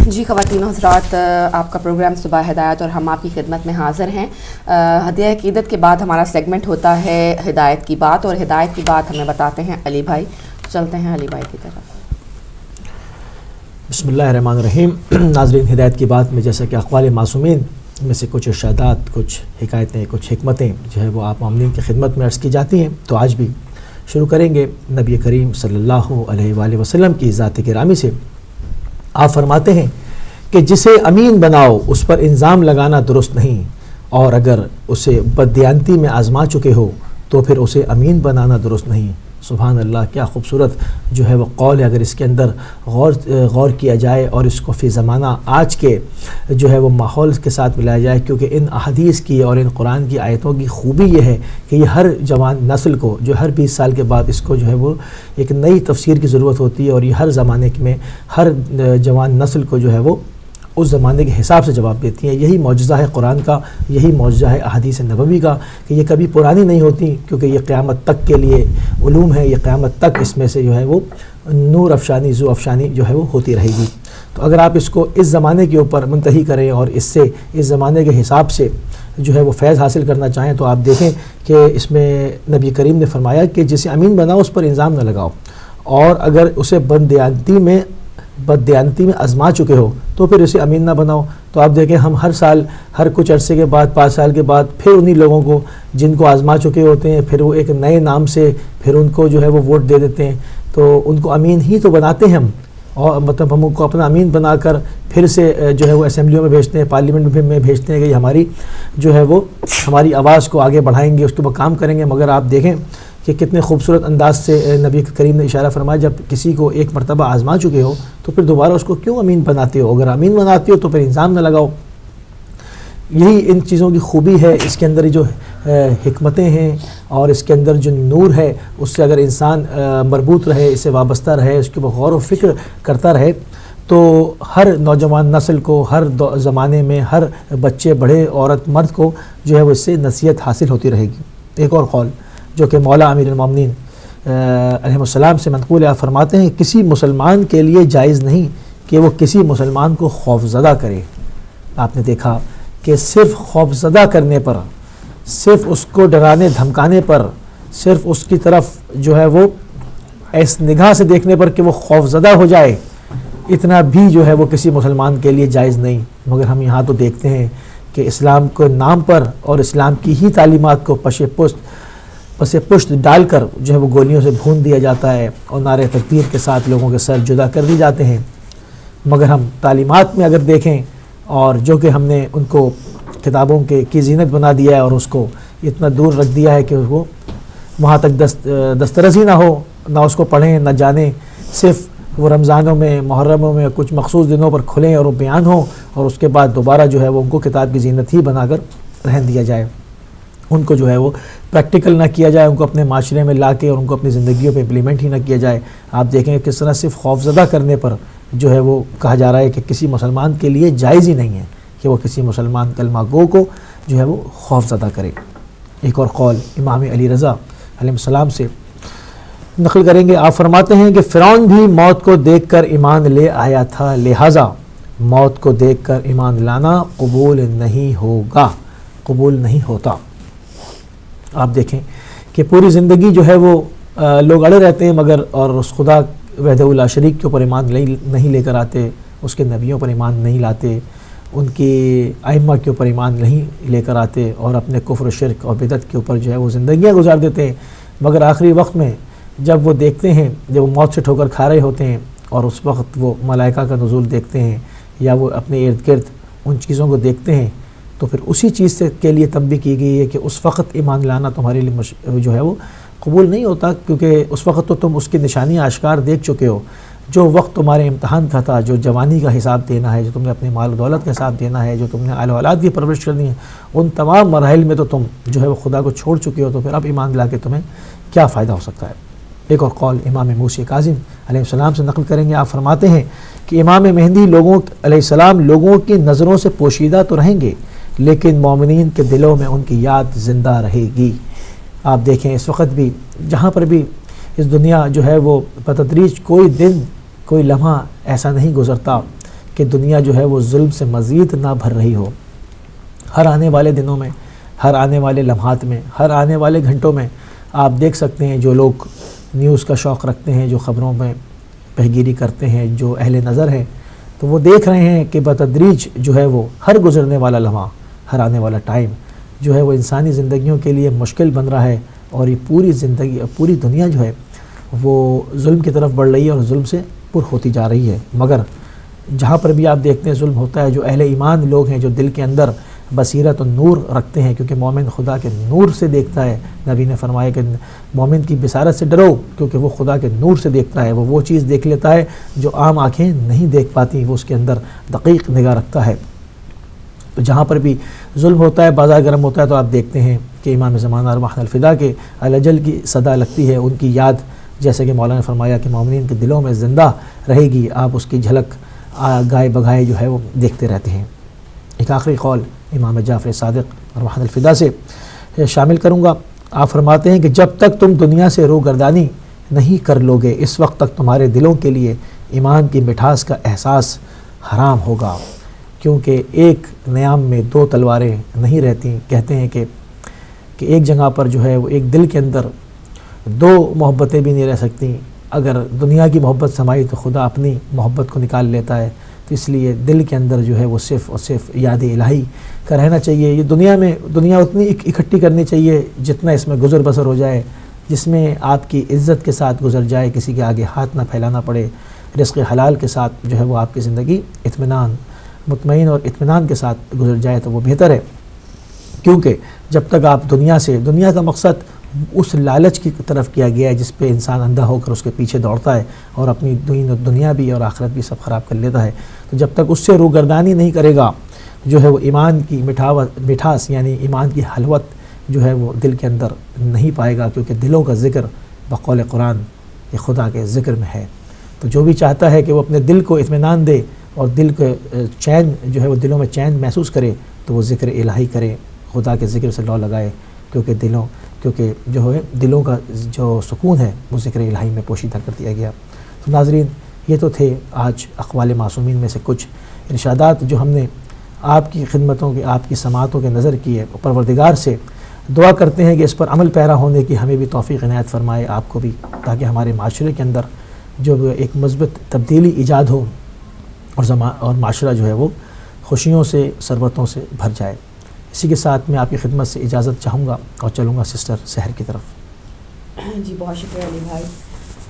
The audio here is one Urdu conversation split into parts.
جی خواتین و حضرات، آپ کا پروگرام صبح ہدایت اور ہم آپ کی خدمت میں حاضر ہیں۔ ہدیہ عقیدت کے بعد ہمارا سیگمنٹ ہوتا ہے ہدایت کی بات، اور ہدایت کی بات ہمیں بتاتے ہیں علی بھائی۔ چلتے ہیں علی بھائی کی طرف۔ بسم اللہ الرحمن الرحیم۔ ناظرین، ہدایت کی بات میں جیسا کہ اقوال معصومین میں سے کچھ ارشادات، کچھ حکایتیں، کچھ حکمتیں جو ہے وہ آپ مومنین کی خدمت میں عرض کی جاتی ہیں، تو آج بھی شروع کریں گے نبی کریم صلی اللہ علیہ وآلہ وسلم کی ذات گرامی سے۔ آپ فرماتے ہیں کہ جسے امین بناؤ اس پر الزام لگانا درست نہیں، اور اگر اسے بددیانتی میں آزما چکے ہو تو پھر اسے امین بنانا درست نہیں۔ سبحان اللہ، کیا خوبصورت جو ہے وہ قول ہے۔ اگر اس کے اندر غور کیا جائے اور اس کو فی زمانہ آج کے جو ہے وہ ماحول کے ساتھ ملایا جائے، کیونکہ ان احادیث کی اور ان قرآن کی آیتوں کی خوبی یہ ہے کہ یہ ہر جوان نسل کو جو ہر 20 سال کے بعد اس کو جو ہے وہ ایک نئی تفسیر کی ضرورت ہوتی ہے، اور یہ ہر زمانے میں ہر جوان نسل کو جو ہے وہ اس زمانے کے حساب سے جواب دیتی ہیں۔ یہی معجزہ ہے قرآن کا، یہی معجزہ ہے احادیث نبوی کا کہ یہ کبھی پرانی نہیں ہوتی، کیونکہ یہ قیامت تک کے لیے علوم ہے، یہ قیامت تک اس میں سے جو ہے وہ نور افشانی، ذو افشانی جو ہے وہ ہوتی رہے گی۔ تو اگر آپ اس کو اس زمانے کے اوپر منتہی کریں اور اس سے اس زمانے کے حساب سے جو ہے وہ فیض حاصل کرنا چاہیں، تو آپ دیکھیں کہ اس میں نبی کریم نے فرمایا کہ جسے امین بناؤ اس پر الزام نہ لگاؤ، اور اگر اسے بددیانتی میں آزما چکے ہو تو پھر اسے امین نہ بناؤ۔ تو آپ دیکھیں ہم ہر سال، ہر کچھ عرصے کے بعد، 5 سال کے بعد پھر انہی لوگوں کو جن کو آزما چکے ہوتے ہیں، پھر وہ ایک نئے نام سے پھر ان کو جو ہے وہ ووٹ دے دیتے ہیں، تو ان کو امین ہی تو بناتے ہیں ہم، اور مطلب ہم ان کو اپنا امین بنا کر پھر سے جو ہے وہ اسمبلیوں میں بھیجتے ہیں، پارلیمنٹ میں بھیجتے ہیں کہ یہ ہماری جو ہے وہ ہماری آواز کو آگے بڑھائیں گے، اس کے اوپر کام کریں گے۔ مگر آپ دیکھیں کہ کتنے خوبصورت انداز سے نبی کریم نے اشارہ فرمایا، جب کسی کو ایک مرتبہ آزما چکے ہو تو پھر دوبارہ اس کو کیوں امین بناتے ہو؟ اگر امین بناتے ہو تو پھر الزام نہ لگاؤ۔ یہی ان چیزوں کی خوبی ہے، اس کے اندر جو حکمتیں ہیں اور اس کے اندر جو نور ہے، اس سے اگر انسان مربوط رہے، اس سے وابستہ رہے، اس کے اوپر غور و فکر کرتا رہے، تو ہر نوجوان نسل کو، ہر زمانے میں ہر بچے، بڑے، عورت، مرد کو جو ہے وہ اس سے نصیحت حاصل ہوتی رہے گی۔ ایک اور قول جو کہ مولا امیر المومنین علیہ السلام سے منقول ہے، آپ فرماتے ہیں کسی مسلمان کے لیے جائز نہیں کہ وہ کسی مسلمان کو خوفزدہ کرے۔ آپ نے دیکھا کہ صرف خوفزدہ کرنے پر، صرف اس کو ڈرانے دھمکانے پر، صرف اس کی طرف جو ہے وہ ایس نگاہ سے دیکھنے پر کہ وہ خوفزدہ ہو جائے، اتنا بھی جو ہے وہ کسی مسلمان کے لیے جائز نہیں۔ مگر ہم یہاں تو دیکھتے ہیں کہ اسلام کے نام پر اور اسلام کی ہی تعلیمات کو پس پشت ڈال کر جو ہے وہ گولیوں سے بھون دیا جاتا ہے، اور نعرے تکبیر کے ساتھ لوگوں کے سر جدا کر دی جاتے ہیں۔ مگر ہم تعلیمات میں اگر دیکھیں، اور جو کہ ہم نے ان کو کتابوں کی زینت بنا دیا ہے، اور اس کو اتنا دور رکھ دیا ہے کہ وہ وہاں تک دسترسی نہ ہو، نہ اس کو پڑھیں، نہ جانیں، صرف وہ رمضانوں میں، محرموں میں کچھ مخصوص دنوں پر کھلیں اور وہ بیان ہوں، اور اس کے بعد دوبارہ جو ہے وہ ان کو کتاب کی زینت ہی بنا کر رہن دیا جائے۔ ان کو جو ہے وہ پریکٹیکل نہ کیا جائے، ان کو اپنے معاشرے میں لا کے اور ان کو اپنی زندگیوں پہ امپلیمنٹ ہی نہ کیا جائے۔ آپ دیکھیں کس طرح صرف خوفزدہ کرنے پر جو ہے وہ کہا جا رہا ہے کہ کسی مسلمان کے لیے جائز ہی نہیں ہے کہ وہ کسی مسلمان کلمہ گو کو جو ہے وہ خوفزدہ کرے۔ ایک اور قول امام علی رضا علیہ السلام سے نقل کریں گے، آپ فرماتے ہیں کہ فرعون بھی موت کو دیکھ کر ایمان لے آیا تھا، لہٰذا موت کو دیکھ کر ایمان لانا قبول نہیں ہوگا، قبول نہیں ہوتا۔ آپ دیکھیں کہ پوری زندگی جو ہے وہ لوگ اڑے رہتے ہیں، مگر اور اس خدا وحدہ لا شریک کے اوپر ایمان نہیں لے کر آتے، اس کے نبیوں پر ایمان نہیں لاتے، ان کی ائمہ کے اوپر ایمان نہیں لے کر آتے، اور اپنے کفر و شرک اور بدعت کے اوپر جو ہے وہ زندگیاں گزار دیتے ہیں۔ مگر آخری وقت میں جب وہ دیکھتے ہیں، جب وہ موت سے ٹھوکر کھا رہے ہوتے ہیں، اور اس وقت وہ ملائکہ کا نزول دیکھتے ہیں، یا وہ اپنے ارد گرد ان چیزوں کو دیکھتے ہیں، تو پھر اسی چیز سے کے لیے تنبیہ کی گئی ہے کہ اس وقت ایمان لانا تمہارے لیے جو ہے وہ قبول نہیں ہوتا، کیونکہ اس وقت تو تم اس کی نشانیاں آشکار دیکھ چکے ہو۔ جو وقت تمہارے امتحان کا تھا، جو جوانی کا حساب دینا ہے، جو تم نے اپنے مال و دولت کا حساب دینا ہے، جو تم نے اہل و اولاد کی پرورش کرنی ہے، ان تمام مراحل میں تو تم جو ہے وہ خدا کو چھوڑ چکے ہو، تو پھر اب ایمان لا کے تمہیں کیا فائدہ ہو سکتا ہے۔ ایک اور قول امام موسی کاظم علیہ السلام سے نقل کریں گے، آپ فرماتے ہیں کہ امام مہدی علیہ السلام لوگوں کی نظروں سے پوشیدہ تو رہیں گے، لیکن مومنین کے دلوں میں ان کی یاد زندہ رہے گی۔ آپ دیکھیں اس وقت بھی جہاں پر بھی اس دنیا جو ہے وہ بتدریج کوئی دن، کوئی لمحہ ایسا نہیں گزرتا کہ دنیا جو ہے وہ ظلم سے مزید نہ بھر رہی ہو. ہر آنے والے دنوں میں، ہر آنے والے لمحات میں، ہر آنے والے گھنٹوں میں آپ دیکھ سکتے ہیں جو لوگ نیوز کا شوق رکھتے ہیں، جو خبروں میں پہگیری کرتے ہیں، جو اہل نظر ہیں، تو وہ دیکھ رہے ہیں کہ بتدریج جو ہے وہ ہر گزرنے والا لمحہ، ہر آنے والا ٹائم جو ہے وہ انسانی زندگیوں کے لیے مشکل بن رہا ہے، اور یہ پوری دنیا جو ہے وہ ظلم کی طرف بڑھ رہی ہے اور ظلم سے پر ہوتی جا رہی ہے. مگر جہاں پر بھی آپ دیکھتے ہیں ظلم ہوتا ہے، جو اہل ایمان لوگ ہیں، جو دل کے اندر بصیرت و نور رکھتے ہیں، کیونکہ مومن خدا کے نور سے دیکھتا ہے. نبی نے فرمایا کہ مومن کی بصارت سے ڈرو، کیونکہ وہ خدا کے نور سے دیکھتا ہے. وہ چیز دیکھ لیتا ہے جو عام آنکھیں نہیں دیکھ پاتی، وہ اس کے اندر دقیق نگاہ رکھتا ہے. تو جہاں پر بھی ظلم ہوتا ہے، بازار گرم ہوتا ہے، تو آپ دیکھتے ہیں کہ امام زمانہ ارواح الفدا کے الاجل کی صدا لگتی ہے. ان کی یاد، جیسے کہ مولانا نے فرمایا کہ مومنین کے دلوں میں زندہ رہے گی، آپ اس کی جھلک گائے بگائے جو ہے وہ دیکھتے رہتے ہیں. ایک آخری قول امام جعفر صادق ارواح الفدا سے شامل کروں گا. آپ فرماتے ہیں کہ جب تک تم دنیا سے روگردانی نہیں کر لوگے، اس وقت تک تمہارے دلوں کے لیے ایمان کی مٹھاس کا احساس حرام ہوگا. کیونکہ ایک نیام میں دو تلواریں نہیں رہتی. کہتے ہیں کہ ایک جگہ پر جو ہے وہ ایک دل کے اندر دو محبتیں بھی نہیں رہ سکتی. اگر دنیا کی محبت سمائی تو خدا اپنی محبت کو نکال لیتا ہے. تو اس لیے دل کے اندر جو ہے وہ صرف اور صرف یاد الہی کا رہنا چاہیے. یہ دنیا اتنی اکٹھی کرنی چاہیے جتنا اس میں گزر بسر ہو جائے، جس میں آپ کی عزت کے ساتھ گزر جائے، کسی کے آگے ہاتھ نہ پھیلانا پڑے، رزق حلال کے ساتھ جو ہے وہ آپ کی زندگی مطمئن اور اطمینان کے ساتھ گزر جائے تو وہ بہتر ہے. کیونکہ جب تک آپ دنیا کا مقصد اس لالچ کی طرف کیا گیا ہے جس پہ انسان اندھا ہو کر اس کے پیچھے دوڑتا ہے اور اپنی دنیا بھی اور آخرت بھی سب خراب کر لیتا ہے. تو جب تک اس سے روگردانی نہیں کرے گا جو ہے وہ ایمان کی مٹھاس یعنی ایمان کی حلوت جو ہے وہ دل کے اندر نہیں پائے گا. کیونکہ دلوں کا ذکر بقول قرآن یہ خدا کے ذکر میں ہے. تو جو بھی چاہتا ہے کہ وہ اپنے دل کو اطمینان دے اور دل کے چین جو ہے وہ دلوں میں چین محسوس کرے تو وہ ذکر الہی کرے، خدا کے ذکر سے لو لگائے. کیونکہ جو ہے دلوں کا جو سکون ہے وہ ذکر الہی میں پوشیدہ کر دیا گیا. تو ناظرین، یہ تو تھے آج اقوال معصومین میں سے کچھ ارشادات جو ہم نے آپ کی خدمتوں کے، آپ کی سماعتوں کے نظر کیے. پروردگار سے دعا کرتے ہیں کہ اس پر عمل پیرا ہونے کی ہمیں بھی توفیق عنایت فرمائے، آپ کو بھی، تاکہ ہمارے معاشرے کے اندر جو ایک مثبت تبدیلی ایجاد ہو اور معاشرہ جو ہے وہ خوشیوں سے، ثروتوں سے بھر جائے. اسی کے ساتھ میں آپ کی خدمت سے اجازت چاہوں گا اور چلوں گا سسٹر سحر کی طرف. جی بہت شکریہ علی بھائی،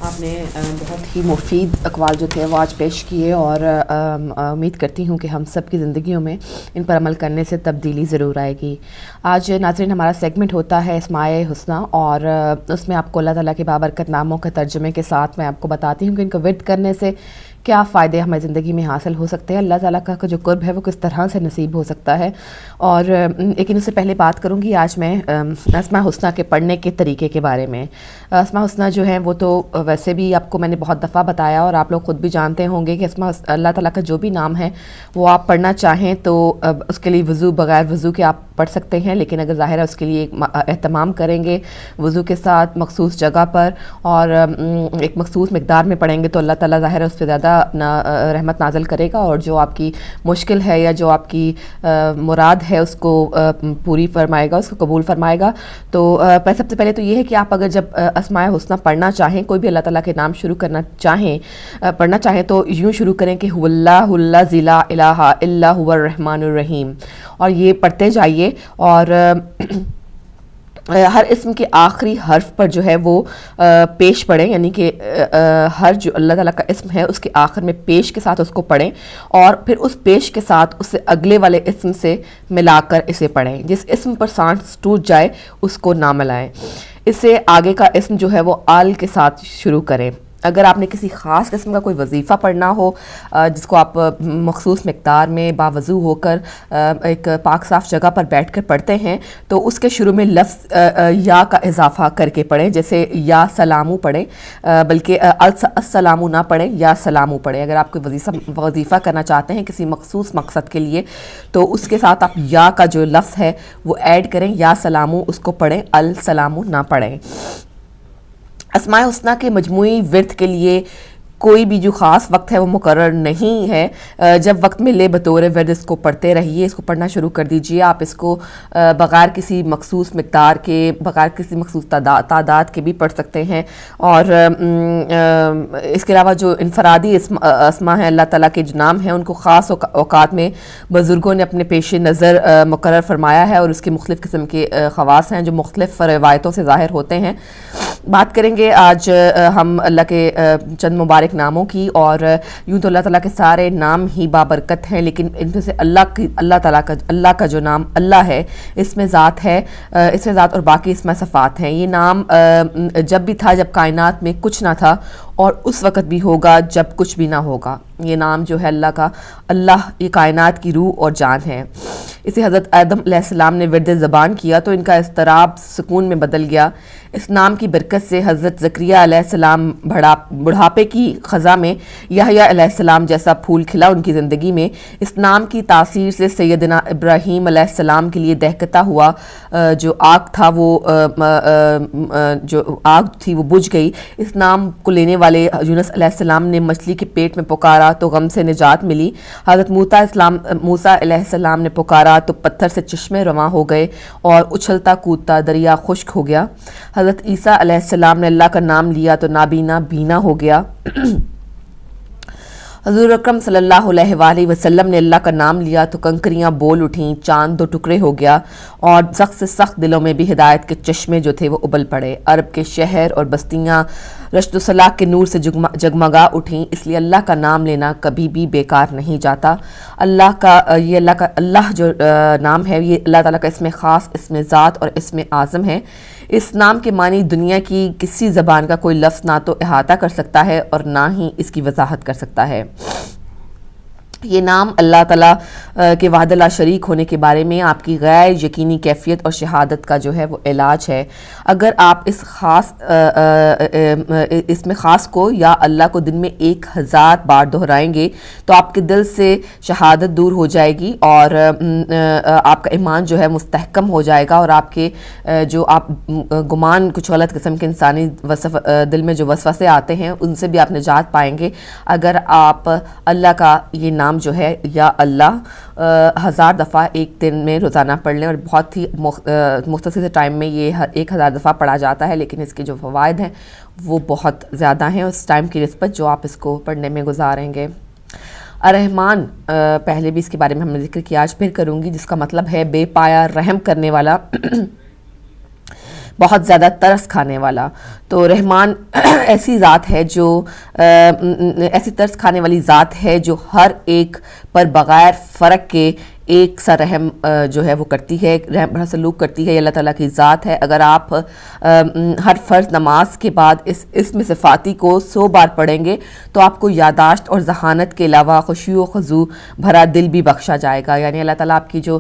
آپ نے بہت ہی مفید اقوال جو تھے وہ آج پیش کیے، اور امید کرتی ہوں کہ ہم سب کی زندگیوں میں ان پر عمل کرنے سے تبدیلی ضرور آئے گی. آج ناظرین ہمارا سیگمنٹ ہوتا ہے اسماء حسنیٰ، اور اس میں آپ کو اللہ تعالیٰ کے بابرکت ناموں کے ترجمے کے ساتھ میں آپ کو بتاتی ہوں کہ ان کو ورد کرنے سے کیا فائدے ہماری زندگی میں حاصل ہو سکتے ہیں، اللہ تعالیٰ کا جو قرب ہے وہ کس طرح سے نصیب ہو سکتا ہے. اور لیکن اس سے پہلے بات کروں گی آج میں اسماء حسنیٰ کے پڑھنے کے طریقے کے بارے میں. اسماء حسنیٰ جو ہیں وہ تو ویسے بھی آپ کو میں نے بہت دفعہ بتایا، اور آپ لوگ خود بھی جانتے ہوں گے کہ اسماء اللہ تعالیٰ کا جو بھی نام ہے وہ آپ پڑھنا چاہیں تو اس کے لیے بغیر وضو کے آپ پڑھ سکتے ہیں. لیکن اگر ظاہر ہے اس کے لیے اہتمام کریں گے وضو کے ساتھ مخصوص جگہ پر اور ایک مخصوص مقدار میں پڑھیں گے تو اللہ تعالیٰ ظاہر ہے اس پہ زیادہ اپنا رحمت نازل کرے گا، اور جو آپ کی مشکل ہے یا جو آپ کی مراد ہے اس کو پوری فرمائے گا، اس کو قبول فرمائے گا. تو سب سے پہلے تو یہ ہے کہ آپ اگر جب اسماء حسنیٰ پڑھنا چاہیں، کوئی بھی اللہ تعالیٰ کے نام شروع کرنا چاہیں، پڑھنا چاہیں تو یوں شروع کریں کہ هو اللہ الذی لا الہ الا هو الرحمن الرحیم، اور یہ پڑھتے جائیے. اور ہر اسم کے آخری حرف پر جو ہے وہ پیش پڑھیں، یعنی کہ ہر جو اللہ تعالیٰ کا اسم ہے اس کے آخر میں پیش کے ساتھ اس کو پڑھیں، اور پھر اس پیش کے ساتھ اس سے اگلے والے اسم سے ملا کر اسے پڑھیں. جس اسم پر سانس ٹوٹ جائے اس کو نہ ملائیں. اس سے آگے کا اسم جو ہے وہ آل کے ساتھ شروع کریں. اگر آپ نے کسی خاص قسم کا کوئی وظیفہ پڑھنا ہو جس کو آپ مخصوص مقدار میں باوضو ہو کر ایک پاک صاف جگہ پر بیٹھ کر پڑھتے ہیں تو اس کے شروع میں لفظ یا کا اضافہ کر کے پڑھیں، جیسے یا سلامو پڑھیں، بلکہ السلامو نہ پڑھیں، یا سلامو پڑھیں. اگر آپ کوئی وظیفہ کرنا چاہتے ہیں کسی مخصوص مقصد کے لیے تو اس کے ساتھ آپ یا کا جو لفظ ہے وہ ایڈ کریں، یا سلامو اس کو پڑھیں، السلامو نہ پڑھیں. اسماء حسنیٰ کے مجموعی ورد کے لیے کوئی بھی جو خاص وقت ہے وہ مقرر نہیں ہے، جب وقت ملے بطور ورد اس کو پڑھتے رہیے، اس کو پڑھنا شروع کر دیجئے. آپ اس کو بغیر کسی مخصوص مقدار کے، بغیر کسی مخصوص تعداد کے بھی پڑھ سکتے ہیں. اور اس کے علاوہ جو انفرادی اسما ہیں اللہ تعالیٰ کے جو نام ہیں، ان کو خاص اوقات میں بزرگوں نے اپنے پیش نظر مقرر فرمایا ہے، اور اس کے مختلف قسم کے خواص ہیں جو مختلف روایتوں سے ظاہر ہوتے ہیں. بات کریں گے آج ہم اللہ کے چند مبارک ناموں کی. اور یوں تو اللہ تعالیٰ کے سارے نام ہی بابرکت ہیں، لیکن ان میں سے اللہ کا جو نام اللہ ہے، اس میں ذات ہے، اس میں ذات اور باقی اس میں صفات ہیں. یہ نام جب بھی تھا جب کائنات میں کچھ نہ تھا، اور اس وقت بھی ہوگا جب کچھ بھی نہ ہوگا. یہ نام جو ہے اللہ کا، اللہ یہ کائنات کی روح اور جان ہے. اسے حضرت آدم علیہ السلام نے ورد زبان کیا تو ان کا اضطراب سکون میں بدل گیا. اس نام کی برکت سے حضرت زکریا علیہ السلام بڑھاپے کی خزاں میں یحییٰ علیہ السلام جیسا پھول کھلا ان کی زندگی میں. اس نام کی تاثیر سے سیدنا ابراہیم علیہ السلام کے لیے دہکتا ہوا جو آگ تھا، جو آگ تھی وہ بجھ گئی. اس نام کو لینے والے یونس علیہ السلام نے مچھلی کے پیٹ میں پکارا تو غم سے نجات ملی. حضرت موسیٰ علیہ السلام نے پکارا تو پتھر سے چشمے رواں ہو گئے اور اچھلتا کودتا دریا خشک ہو گیا. حضرت عیسیٰ علیہ السلام نے اللہ کا نام لیا تو نابینا بینا ہو گیا. حضور اکرم صلی اللہ علیہ وآلہ وسلم نے اللہ کا نام لیا تو کنکریاں بول اٹھیں، چاند دو ٹکڑے ہو گیا، اور سخت سے سخت دلوں میں بھی ہدایت کے چشمے جو تھے وہ ابل پڑے. عرب کے شہر اور بستیاں رشد و صلاح کے نور سے جگمگا اٹھیں. اس لیے اللہ کا نام لینا کبھی بھی بیکار نہیں جاتا. اللہ جو نام ہے، یہ اللہ تعالیٰ کا اسم خاص، اسم ذات اور اسم اعظم ہے. اس نام کے معنی دنیا کی کسی زبان کا کوئی لفظ نہ تو احاطہ کر سکتا ہے اور نہ ہی اس کی وضاحت کر سکتا ہے. یہ نام اللہ تعالیٰ کے وحدہ لا شریک ہونے کے بارے میں آپ کی غیر یقینی کیفیت اور شہادت کا جو ہے وہ علاج ہے. اگر آپ اس میں خاص کو یا اللہ کو دن میں 1000 بار دہرائیں گے تو آپ کے دل سے شہادت دور ہو جائے گی، اور آپ کا ایمان جو ہے مستحکم ہو جائے گا، اور آپ کے جو آپ گمان کچھ غلط قسم کے انسانی دل میں جو وسوسے آتے ہیں ان سے بھی آپ نجات پائیں گے اگر آپ اللہ کا یہ نام جو ہے یا اللہ 1000 دفعہ ایک دن میں روزانہ پڑھ لیں. اور بہت ہی مختصر سے ٹائم میں یہ 1000 دفعہ پڑھا جاتا ہے، لیکن اس کے جو فوائد ہیں وہ بہت زیادہ ہیں اس ٹائم کی نسبت جو آپ اس کو پڑھنے میں گزاریں گے. الرحمن، پہلے بھی اس کے بارے میں ہم نے ذکر کیا، آج پھر کروں گی، جس کا مطلب ہے بے پایا رحم کرنے والا، بہت زیادہ ترس کھانے والا. تو رحمان ایسی ذات ہے جو ایسی ترس کھانے والی ذات ہے جو ہر ایک پر بغیر فرق کے ایک سا رحم جو ہے وہ کرتی ہے، رحم بھرا سلوک کرتی ہے. یہ اللہ تعالیٰ کی ذات ہے. اگر آپ ہر فرض نماز کے بعد اس اسم صفاتی کو 100 بار پڑھیں گے تو آپ کو یاداشت اور ذہانت کے علاوہ خشوع و خضوع بھرا دل بھی بخشا جائے گا. یعنی اللہ تعالیٰ آپ کی جو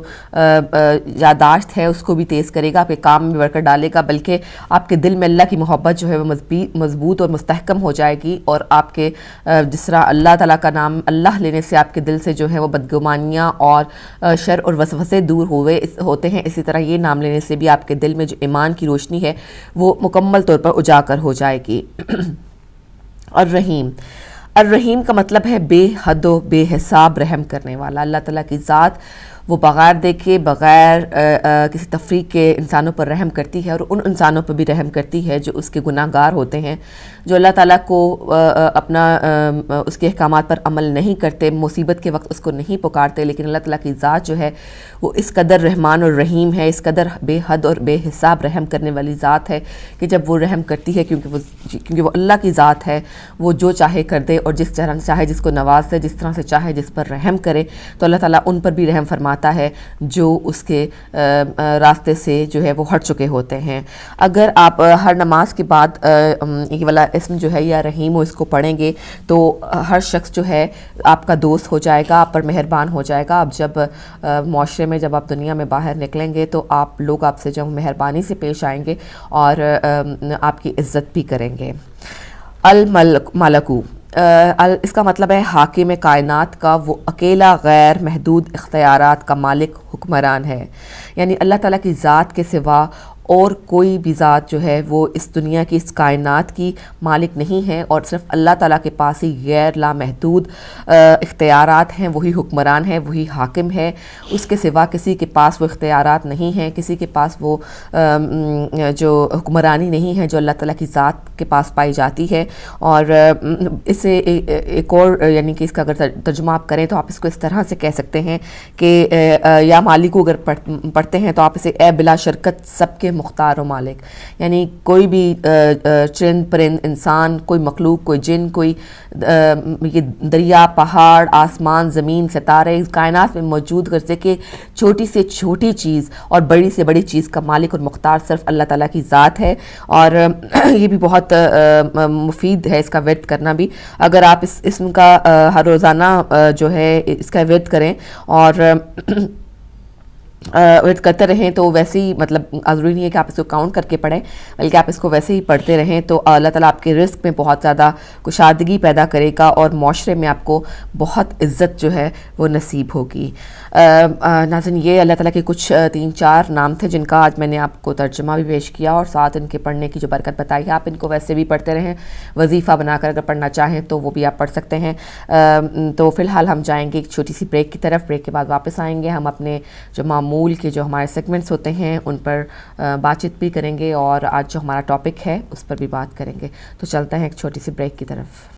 یاداشت ہے اس کو بھی تیز کرے گا، آپ کے کام میں برکت ڈالے گا، بلکہ آپ کے دل میں اللہ کی محبت جو ہے وہ مضبوط اور مستحکم ہو جائے گی. اور آپ کے جس طرح اللہ تعالیٰ کا نام اللہ لینے سے آپ کے دل سے جو ہے وہ بدگمانیاں اور شر اور وسوسے دور ہوتے ہیں، اسی طرح یہ نام لینے سے بھی آپ کے دل میں جو ایمان کی روشنی ہے وہ مکمل طور پر اجاگر ہو جائے گی. الرحیم، الرحیم کا مطلب ہے بے حد و بے حساب رحم کرنے والا. اللہ تعالیٰ کی ذات وہ بغیر دیکھے، بغیر کسی تفریق کے انسانوں پر رحم کرتی ہے، اور ان انسانوں پر بھی رحم کرتی ہے جو اس کے گناہ گار ہوتے ہیں، جو اللہ تعالیٰ کو اس کے احکامات پر عمل نہیں کرتے، مصیبت کے وقت اس کو نہیں پکارتے. لیکن اللہ تعالیٰ کی ذات جو ہے وہ اس قدر رحمان اور رحیم ہے، اس قدر بے حد اور بے حساب رحم کرنے والی ذات ہے کہ جب وہ رحم کرتی ہے، کیونکہ وہ اللہ کی ذات ہے، وہ جو چاہے کر دے اور جس طرح چاہے جس کو نواز دے، جس طرح سے چاہے جس پر رحم کرے. تو اللہ تعالیٰ ان پر بھی رحم فرماتا ہے جو اس کے راستے سے جو ہے وہ ہٹ چکے ہوتے ہیں. اگر آپ ہر نماز کے بعد یہ والا اسم جو ہے یا رحیم اس کو پڑھیں گے تو ہر شخص جو ہے آپ کا دوست ہو جائے گا، آپ پر مہربان ہو جائے گا. اب جب معاشرے میں، جب آپ دنیا میں باہر نکلیں گے تو لوگ آپ سے جو مہربانی سے پیش آئیں گے اور آپ کی عزت بھی کریں گے. الملکو، اس کا مطلب ہے حاکم کائنات کا، وہ اکیلا غیر محدود اختیارات کا مالک حکمران ہے. یعنی اللہ تعالیٰ کی ذات کے سوا اور کوئی بھی ذات جو ہے وہ اس دنیا کی اس کائنات کی مالک نہیں ہے، اور صرف اللہ تعالیٰ کے پاس ہی غیر لامحدود اختیارات ہیں، وہی حکمران ہے، وہی حاکم ہے، اس کے سوا کسی کے پاس وہ اختیارات نہیں ہیں، کسی کے پاس وہ جو حکمرانی نہیں ہے جو اللہ تعالیٰ کی ذات کے پاس پائی جاتی ہے۔ اور اسے ایک اور یعنی کہ اس کا اگر ترجمہ آپ کریں تو آپ اس کو اس طرح سے کہہ سکتے ہیں کہ یا مالک اگر پڑھتے ہیں تو آپ اسے اے بلا شرکت سب کے مختار و مالک، یعنی کوئی بھی چرند پرند انسان، کوئی مخلوق، کوئی جن، کوئی یہ دریا، پہاڑ، آسمان، زمین، ستارے، اس کائنات میں موجود غرضے کہ چھوٹی سے چھوٹی چیز اور بڑی سے بڑی چیز کا مالک اور مختار صرف اللہ تعالیٰ کی ذات ہے۔ اور یہ بھی بہت مفید ہے اس کا ورد کرنا بھی، اگر آپ اس اسم کا ہر روزانہ جو ہے اس کا ورد کریں اور ورد کرتے رہیں تو ویسے ہی، مطلب ضروری نہیں ہے کہ آپ اس کو کاؤنٹ کر کے پڑھیں، بلکہ آپ اس کو ویسے ہی پڑھتے رہیں تو اللہ تعالیٰ آپ کے رزق میں بہت زیادہ کشادگی پیدا کرے گا اور معاشرے میں آپ کو بہت عزت جو ہے وہ نصیب ہوگی۔ ناظرین، یہ اللہ تعالیٰ کے کچھ 3-4 نام تھے جن کا آج میں نے آپ کو ترجمہ بھی پیش کیا اور ساتھ ان کے پڑھنے کی جو برکت بتائی ہے۔ آپ ان کو ویسے بھی پڑھتے رہیں، وظیفہ بنا کر اگر پڑھنا چاہیں تو وہ بھی آپ پڑھ سکتے ہیں۔ تو فی الحال ہم جائیں گے ایک چھوٹی سی بریک کی طرف، بریک کے بعد واپس آئیں گے، ہم اپنے جو معمول کے جو ہمارے سیگمنٹس ہوتے ہیں ان پر بات چیت بھی کریں گے اور آج جو ہمارا ٹاپک ہے اس پر بھی بات کریں گے۔ تو چلتے ہیں ایک چھوٹی سی بریک کی طرف۔